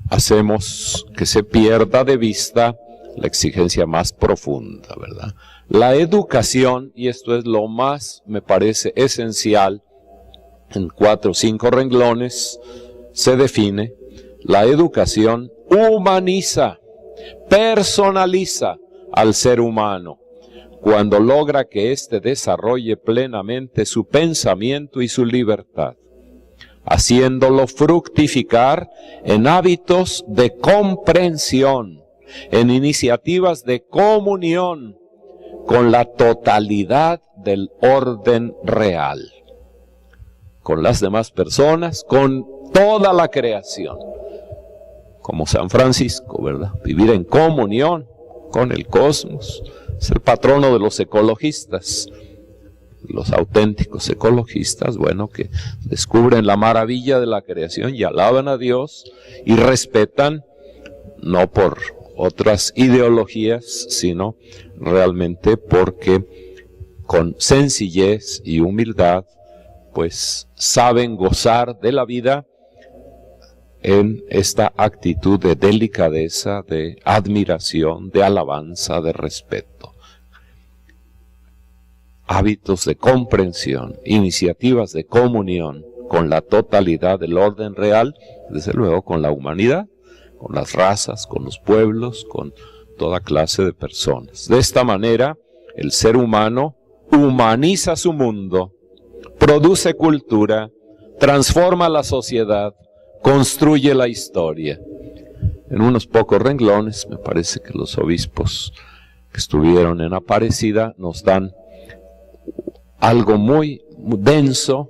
hacemos que se pierda de vista la exigencia más profunda, ¿verdad? La educación, y esto es lo más, me parece, esencial, en 4 o 5 renglones se define: la educación humaniza, personaliza al ser humano, cuando logra que éste desarrolle plenamente su pensamiento y su libertad, haciéndolo fructificar en hábitos de comprensión, en iniciativas de comunión con la totalidad del orden real, con las demás personas, con toda la creación, como San Francisco, ¿verdad? Vivir en comunión con el cosmos. Es el patrono de los ecologistas, los auténticos ecologistas, bueno, que descubren la maravilla de la creación y alaban a Dios y respetan, no por otras ideologías, sino realmente porque con sencillez y humildad, pues saben gozar de la vida en esta actitud de delicadeza, de admiración, de alabanza, de respeto. Hábitos de comprensión, iniciativas de comunión con la totalidad del orden real, desde luego con la humanidad, con las razas, con los pueblos, con toda clase de personas. De esta manera, el ser humano humaniza su mundo, produce cultura, transforma la sociedad, construye la historia. En unos pocos renglones, me parece que los obispos que estuvieron en Aparecida nos dan algo muy denso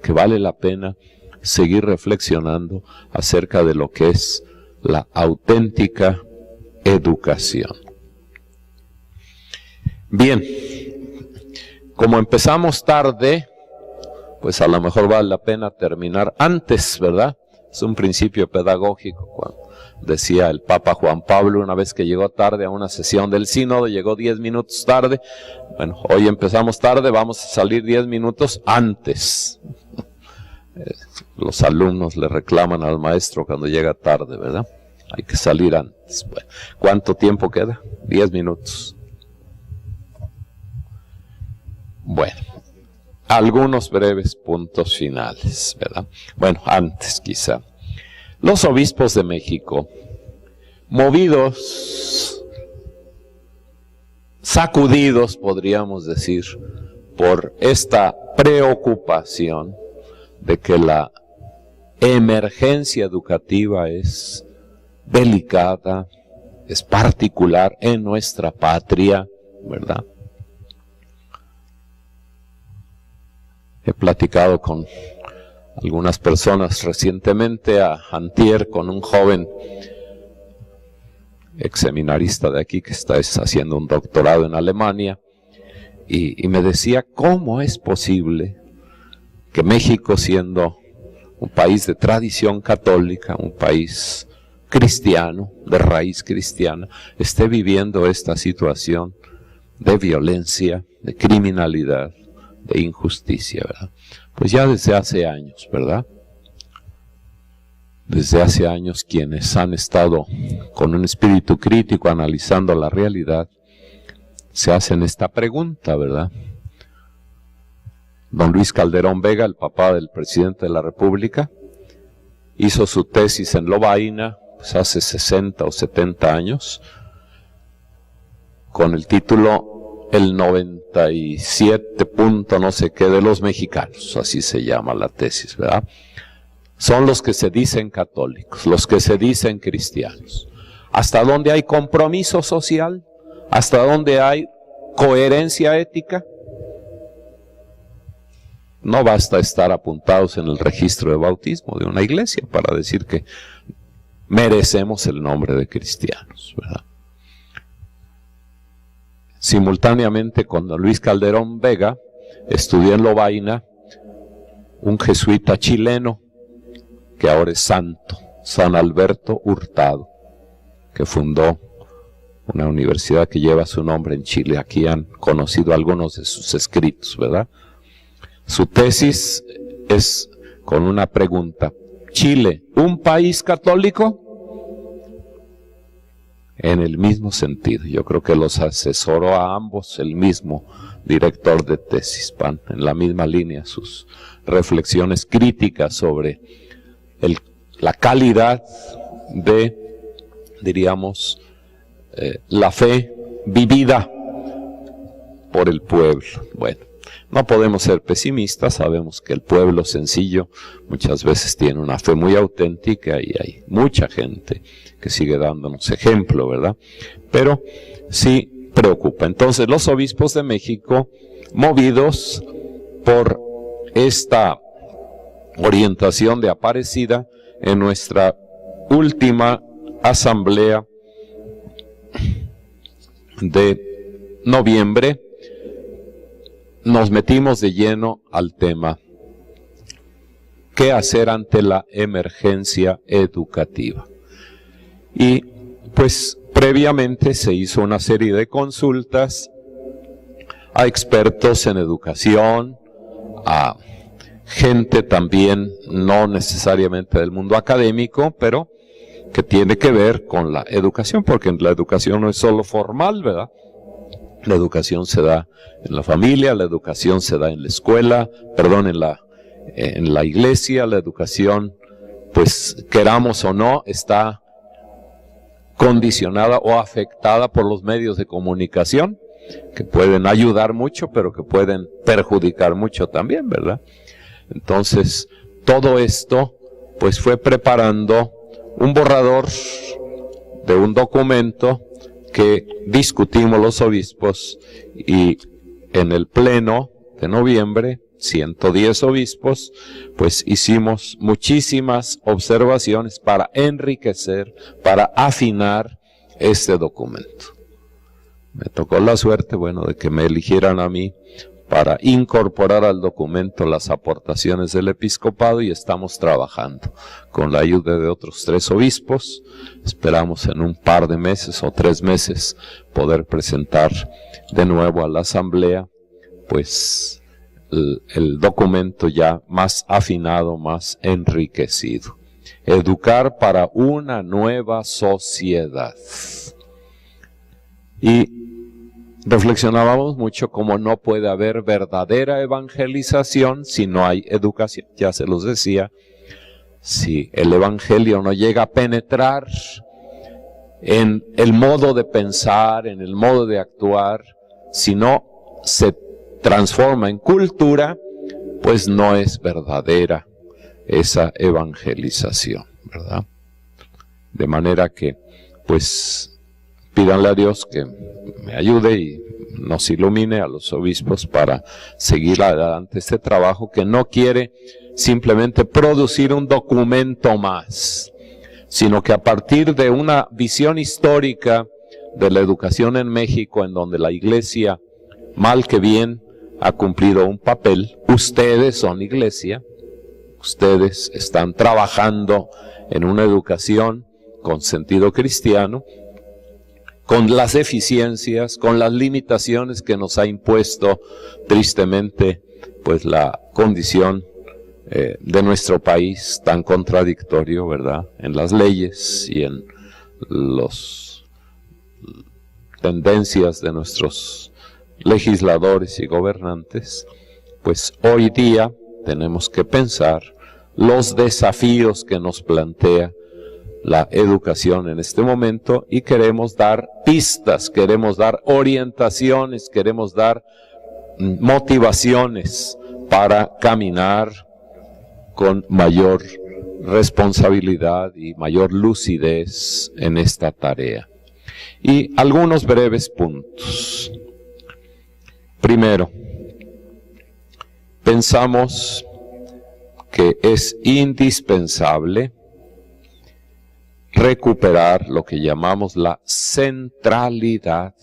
que vale la pena seguir reflexionando acerca de lo que es la auténtica educación. Bien, como empezamos tarde, pues a lo mejor vale la pena terminar antes, ¿verdad? Es un principio pedagógico. Cuando decía el Papa Juan Pablo, una vez que llegó tarde a una sesión del sínodo, llegó 10 minutos tarde. Bueno, hoy empezamos tarde, vamos a salir 10 minutos antes. Los alumnos le reclaman al maestro cuando llega tarde, ¿verdad? Hay que salir antes. Bueno, ¿cuánto tiempo queda? 10 minutos. Bueno, algunos breves puntos finales, ¿verdad? Bueno, antes quizá. Los obispos de México, movidos, sacudidos, podríamos decir, por esta preocupación de que la emergencia educativa es delicada, es particular en nuestra patria, ¿verdad? He platicado con algunas personas recientemente, antier, con un joven ex seminarista de aquí que está haciendo un doctorado en Alemania, y me decía, ¿cómo es posible que México, siendo un país de tradición católica, un país cristiano, de raíz cristiana, esté viviendo esta situación de violencia, de criminalidad, de injusticia, ¿verdad? Pues ya desde hace años, ¿verdad? Desde hace años quienes han estado con un espíritu crítico analizando la realidad, se hacen esta pregunta, ¿verdad? Don Luis Calderón Vega, el papá del presidente de la República, hizo su tesis en Lovaina, pues hace 60 o 70 años, con el título El 97 punto no sé qué de los mexicanos, así se llama la tesis, ¿verdad? Son los que se dicen católicos, los que se dicen cristianos. ¿Hasta dónde hay compromiso social? ¿Hasta dónde hay coherencia ética? No basta estar apuntados en el registro de bautismo de una iglesia para decir que merecemos el nombre de cristianos, ¿verdad? Simultáneamente con don Luis Calderón Vega, estudió en Lovaina un jesuita chileno, que ahora es santo, San Alberto Hurtado, que fundó una universidad que lleva su nombre en Chile. Aquí han conocido algunos de sus escritos, ¿verdad? Su tesis es con una pregunta: ¿Chile, un país católico? en el mismo sentido. Yo creo que los asesoró a ambos el mismo director de tesis, van en la misma línea sus reflexiones críticas sobre la calidad de, diríamos, la fe vivida por el pueblo. Bueno, no podemos ser pesimistas, sabemos que el pueblo sencillo muchas veces tiene una fe muy auténtica y hay mucha gente que sigue dándonos ejemplo, ¿verdad? Pero sí preocupa. Entonces los obispos de México, movidos por esta orientación de Aparecida, en nuestra última asamblea de noviembre, nos metimos de lleno al tema: ¿qué hacer ante la emergencia educativa? Y pues previamente se hizo una serie de consultas a expertos en educación, a gente también no necesariamente del mundo académico, pero que tiene que ver con la educación, porque la educación no es solo formal, ¿verdad? La educación se da en la familia, la educación se da en la escuela, perdón, en la iglesia. La educación, pues queramos o no, está condicionada o afectada por los medios de comunicación, que pueden ayudar mucho, pero que pueden perjudicar mucho también, ¿verdad? Entonces, todo esto, pues fue preparando un borrador de un documento que discutimos los obispos, y en el pleno de noviembre, 110 obispos, pues hicimos muchísimas observaciones para enriquecer, para afinar este documento. Me tocó la suerte, bueno, de que me eligieran a mí para incorporar al documento las aportaciones del episcopado, y estamos trabajando con la ayuda de otros 3 obispos. Esperamos en un par de meses o 3 meses poder presentar de nuevo a la asamblea pues el documento ya más afinado, más enriquecido. Educar para una nueva sociedad. Y reflexionábamos mucho cómo no puede haber verdadera evangelización si no hay educación. Ya se los decía, si el evangelio no llega a penetrar en el modo de pensar, en el modo de actuar, si no se transforma en cultura, pues no es verdadera esa evangelización, ¿verdad? De manera que, pues, pídanle a Dios que me ayude y nos ilumine a los obispos para seguir adelante este trabajo, que no quiere simplemente producir un documento más, sino que a partir de una visión histórica de la educación en México, en donde la Iglesia, mal que bien, ha cumplido un papel. Ustedes son Iglesia, ustedes están trabajando en una educación con sentido cristiano, con las deficiencias, con las limitaciones que nos ha impuesto tristemente pues la condición de nuestro país tan contradictorio, ¿verdad? En las leyes y en las tendencias de nuestros legisladores y gobernantes. Pues hoy día tenemos que pensar los desafíos que nos plantea la educación en este momento, y queremos dar pistas, queremos dar orientaciones, queremos dar motivaciones para caminar con mayor responsabilidad y mayor lucidez en esta tarea. Y algunos breves puntos. Primero, pensamos que es indispensable recuperar lo que llamamos la centralidad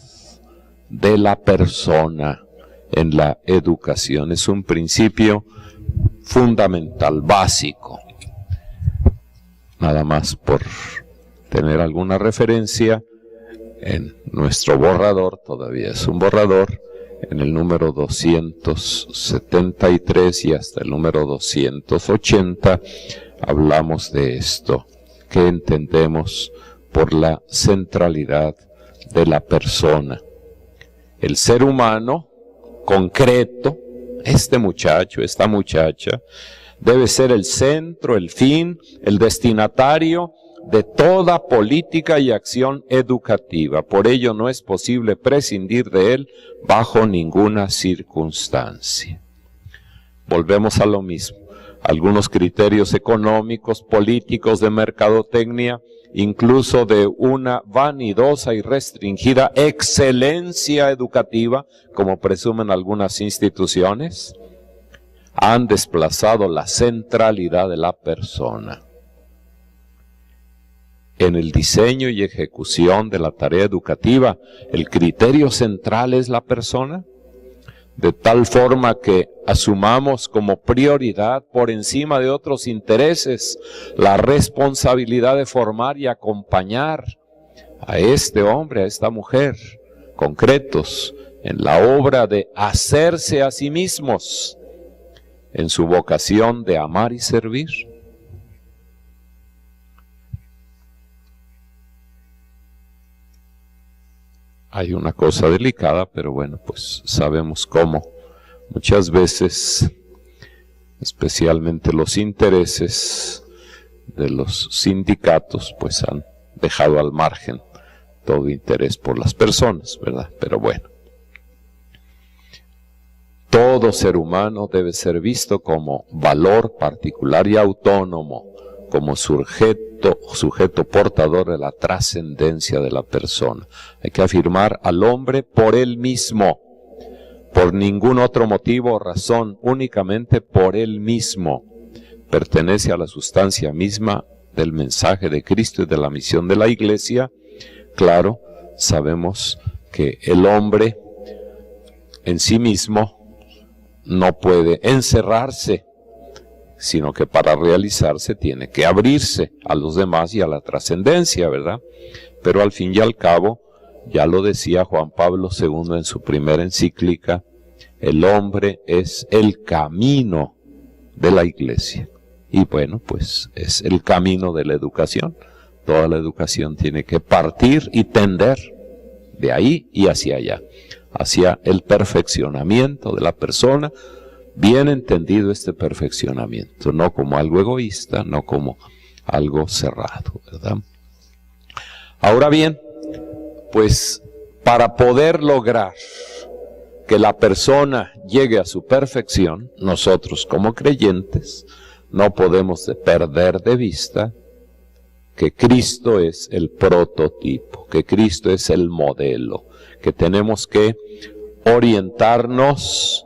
de la persona en la educación. Es un principio fundamental, básico. Nada más por tener alguna referencia, en nuestro borrador, todavía es un borrador, en el número 273 y hasta el número 280, hablamos de esto. ¿Qué entendemos por la centralidad de la persona. El ser humano concreto, este muchacho, esta muchacha, debe ser el centro, el fin, el destinatario de toda política y acción educativa. Por ello no es posible prescindir de él bajo ninguna circunstancia. Volvemos a lo mismo. Algunos criterios económicos, políticos, de mercadotecnia, incluso de una vanidosa y restringida excelencia educativa, como presumen algunas instituciones, han desplazado la centralidad de la persona. En el diseño y ejecución de la tarea educativa, el criterio central es la persona, de tal forma que asumamos como prioridad por encima de otros intereses la responsabilidad de formar y acompañar a este hombre, a esta mujer, concretos, en la obra de hacerse a sí mismos, en su vocación de amar y servir. Hay una cosa delicada, pero bueno, pues sabemos cómo. Muchas veces, especialmente los intereses de los sindicatos, pues han dejado al margen todo interés por las personas, ¿verdad? Pero bueno. Todo ser humano debe ser visto como valor particular y autónomo, como sujeto portador de la trascendencia de la persona. Hay que afirmar al hombre por él mismo, por ningún otro motivo o razón, únicamente por él mismo. Pertenece a la sustancia misma del mensaje de Cristo y de la misión de la Iglesia. Claro, sabemos que el hombre en sí mismo no puede encerrarse, sino que para realizarse tiene que abrirse a los demás y a la trascendencia, ¿verdad? Pero al fin y al cabo, ya lo decía Juan Pablo II en su primera encíclica, el hombre es el camino de la Iglesia. Y bueno, pues es el camino de la educación. Toda la educación tiene que partir y tender de ahí y hacia allá, hacia el perfeccionamiento de la persona. Bien entendido este perfeccionamiento, no como algo egoísta, no como algo cerrado, ¿verdad? Ahora bien, pues para poder lograr que la persona llegue a su perfección, nosotros como creyentes no podemos perder de vista que Cristo es el prototipo, que Cristo es el modelo, que tenemos que orientarnos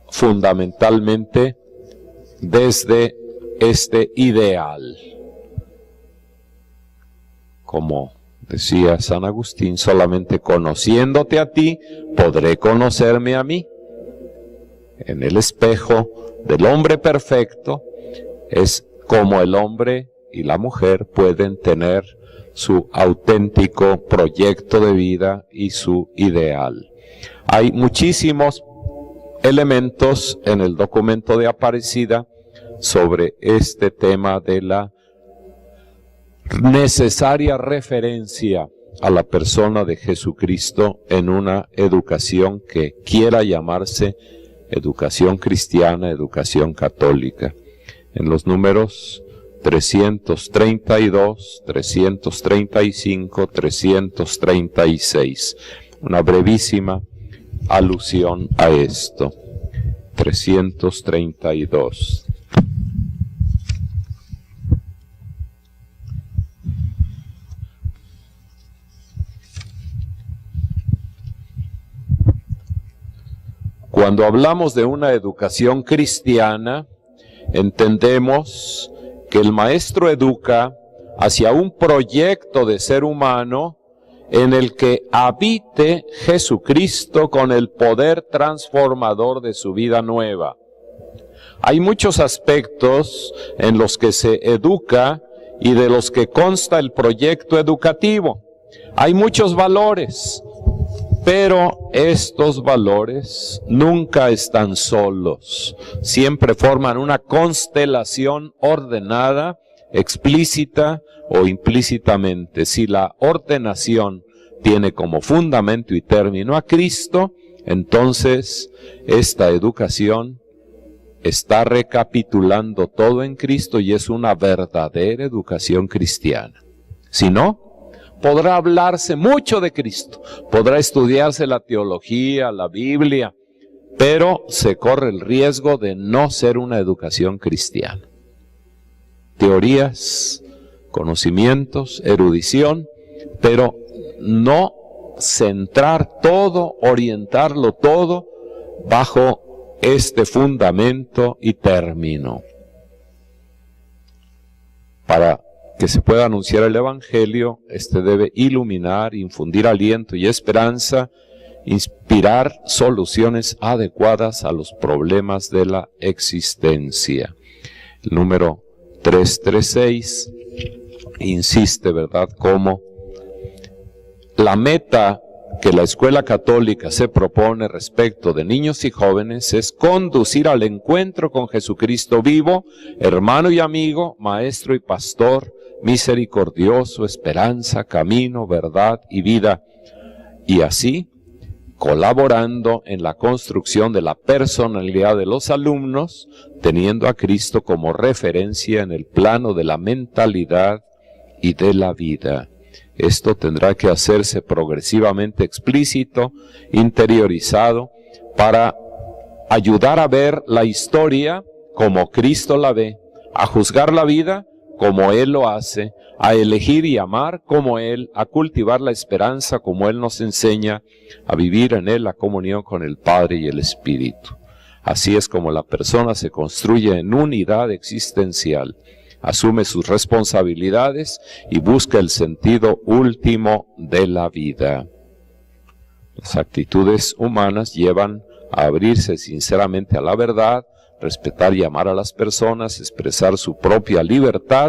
fundamentalmente desde este ideal. Como decía San Agustín, solamente conociéndote a ti, podré conocerme a mí. En el espejo del hombre perfecto es como el hombre y la mujer pueden tener su auténtico proyecto de vida y su ideal. Hay muchísimos elementos en el documento de Aparecida sobre este tema de la necesaria referencia a la persona de Jesucristo en una educación que quiera llamarse educación cristiana, educación católica. En los números 332, 335, 336. Una brevísima alusión a esto. 332. Cuando hablamos de una educación cristiana, entendemos que el maestro educa hacia un proyecto de ser humano en el que habite Jesucristo con el poder transformador de su vida nueva. Hay muchos aspectos en los que se educa y de los que consta el proyecto educativo. Hay muchos valores, pero estos valores nunca están solos. Siempre forman una constelación ordenada, explícita, o implícitamente, si la ordenación tiene como fundamento y término a Cristo, entonces esta educación está recapitulando todo en Cristo y es una verdadera educación cristiana. Si no, podrá hablarse mucho de Cristo, podrá estudiarse la teología, la Biblia, pero se corre el riesgo de no ser una educación cristiana. Teorías, conocimientos, erudición, pero no centrar todo, orientarlo todo bajo este fundamento y término. Para que se pueda anunciar el Evangelio, debe iluminar, infundir aliento y esperanza, inspirar soluciones adecuadas a los problemas de la existencia. El número 336 insiste, ¿verdad?, cómo la meta que la escuela católica se propone respecto de niños y jóvenes es conducir al encuentro con Jesucristo vivo, hermano y amigo, maestro y pastor, misericordioso, esperanza, camino, verdad y vida, y así colaborando en la construcción de la personalidad de los alumnos, teniendo a Cristo como referencia en el plano de la mentalidad y de la vida. Esto tendrá que hacerse progresivamente explícito, interiorizado, para ayudar a ver la historia como Cristo la ve, a juzgar la vida como Él lo hace, a elegir y amar como Él, a cultivar la esperanza como Él nos enseña, a vivir en Él la comunión con el Padre y el Espíritu. Así es como la persona se construye en unidad existencial, asume sus responsabilidades y busca el sentido último de la vida. Las actitudes humanas llevan a abrirse sinceramente a la verdad, respetar y amar a las personas, expresar su propia libertad